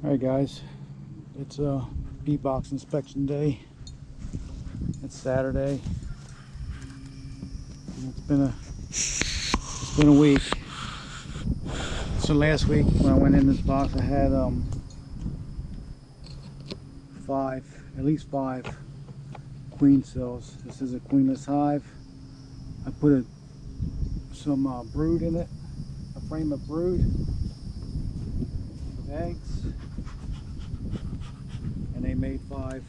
Alright guys, it's a bee box inspection day. It's Saturday. And it's been a week. So last week when I went in this box I had at least five queen cells. This is a queenless hive. I put some brood in it, a frame of brood with eggs, and they made 5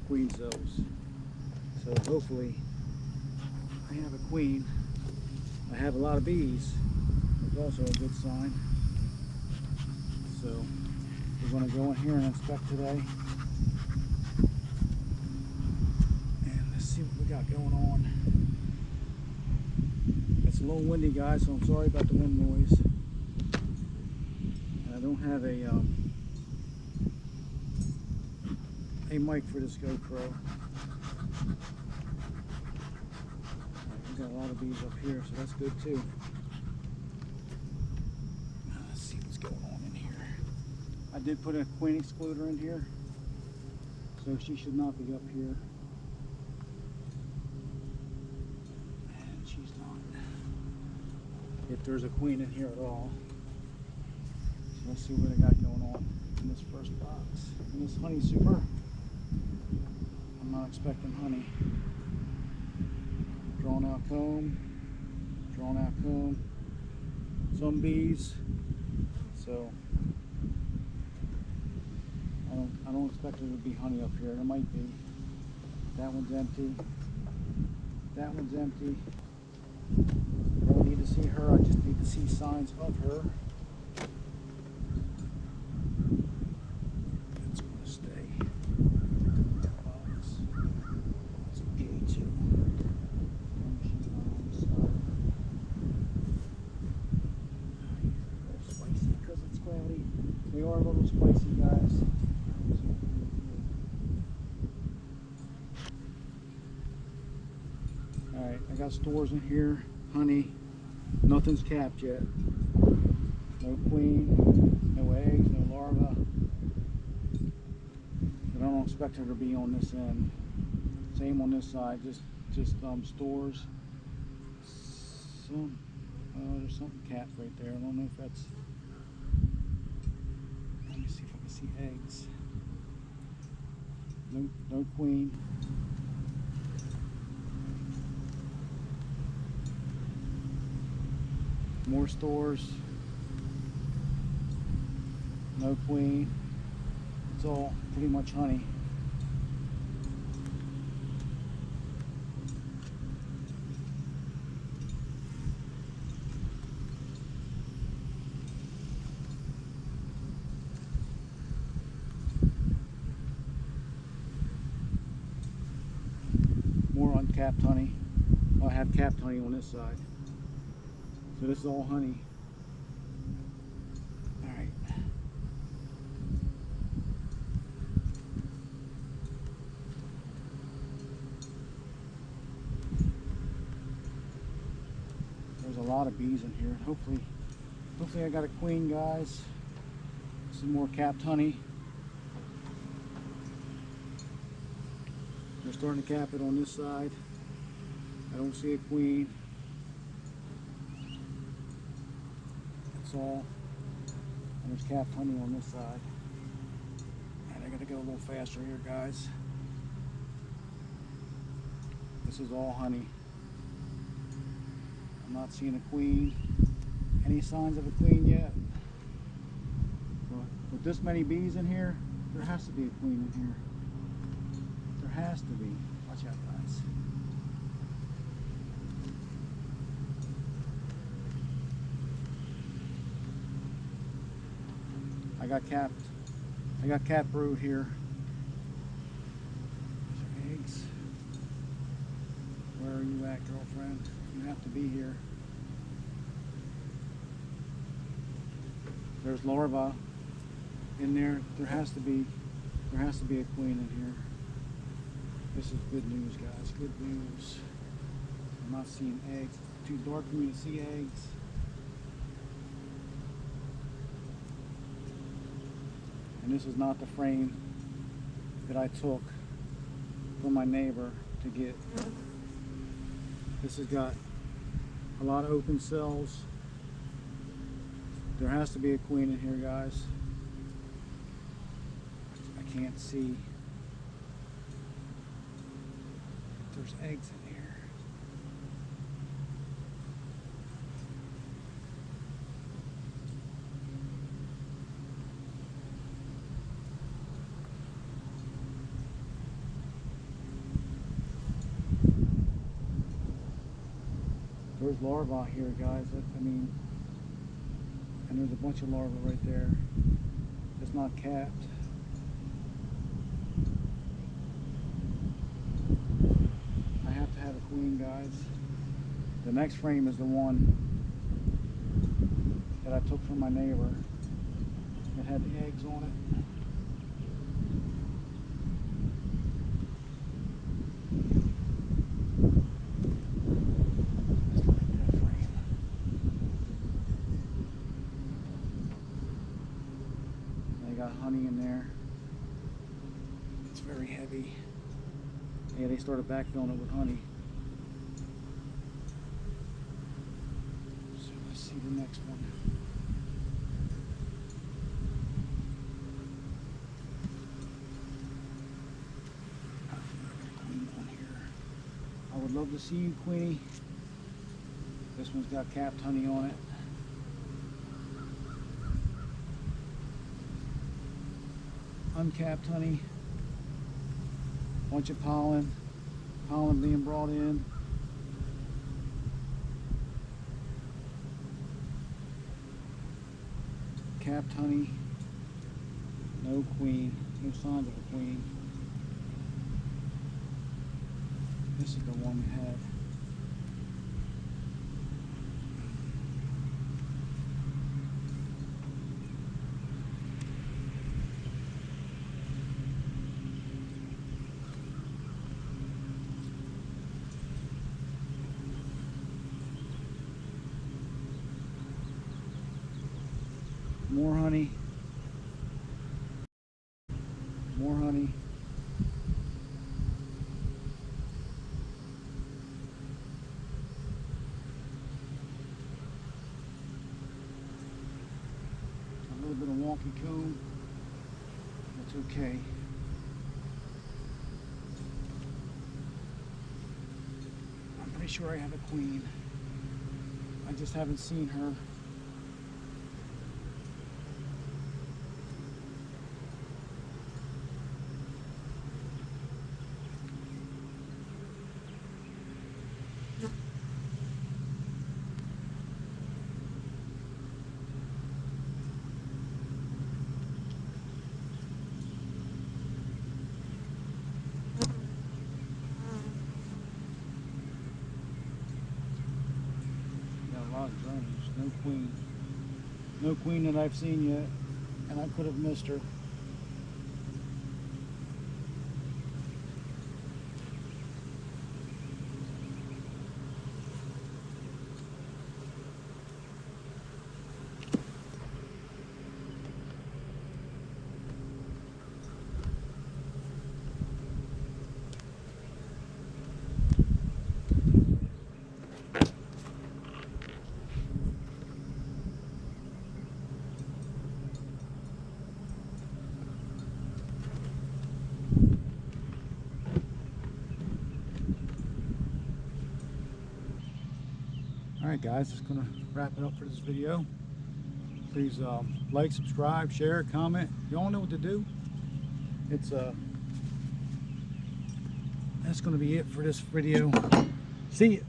queen cells. So hopefully I have a queen. I have a lot of bees. It's also a good sign. So we're going to go in here and inspect today. And let's see what we got going on. It's a little windy, guys, so I'm sorry about the wind noise. And I don't have a mic for this GoPro. We've got a lot of bees up here, so that's good too. Let's see what's going on in here. I did put a queen excluder in here, so she should not be up here. And she's not. If there's a queen in here at all. So let's see what I got going on in this first box. In this honey super, I'm not expecting honey. Drawn out comb, some bees. So I don't expect there to be honey up here. There might be. That one's empty. That one's empty. I don't need to see her. I just need to see signs of her. That's going to stay. That box. It's okay too. She's not on the side. A little spicy because it's cloudy. They are a little spicy, guys. Alright, I got stores in here. Honey. Nothing's capped yet. No queen, no eggs, no larvae. I don't expect her to be on this end. Same on this side, just stores. There's something capped right there. I don't know if that's. Let me see if I can see eggs. No queen. More stores. No queen. It's all pretty much honey. More uncapped honey. Well, I have capped honey on this side. So this is all honey. Alright. There's a lot of bees in here. Hopefully I got a queen, guys. Some more capped honey. They're starting to cap it on this side. I don't see a queen. All, and there's capped honey on this side. And I gotta go a little faster here, guys. This is all honey. I'm not seeing a queen. Any signs of a queen yet? But with this many bees in here, there has to be a queen in here. There has to be. Watch out, guys. I got capped brood here. These are eggs. Where are you at, girlfriend? You have to be here. There's larvae in there. There has to be a queen in here. This is good news, guys. Good news. I'm not seeing eggs. It's too dark for me to see eggs. this is not the frame that I took from my neighbor to get. This has got a lot of open cells. There has to be a queen in here, guys. I can't see if there's eggs in here. There's larvae out here, guys. I mean, and there's a bunch of larvae right there. It's not capped. I have to have a queen, guys. The next frame is the one that I took from my neighbor. It had the eggs on it. Got honey in there. It's very heavy. Yeah, they started backfilling it with honey. So let's see the next one. Queen on here. I would love to see you, Queenie. This one's got capped honey on it. Uncapped honey, bunch of pollen being brought in. Capped honey, no queen, no signs of a queen. This is the one we have. More honey. More honey. A little bit of wonky comb. That's okay. I'm pretty sure I have a queen. I just haven't seen her. Drones. No queen. No queen that I've seen yet, and I could have missed her. Alright guys, just going to wrap it up for this video. Please like, subscribe, share, comment. You all know what to do. That's going to be it for this video. See you.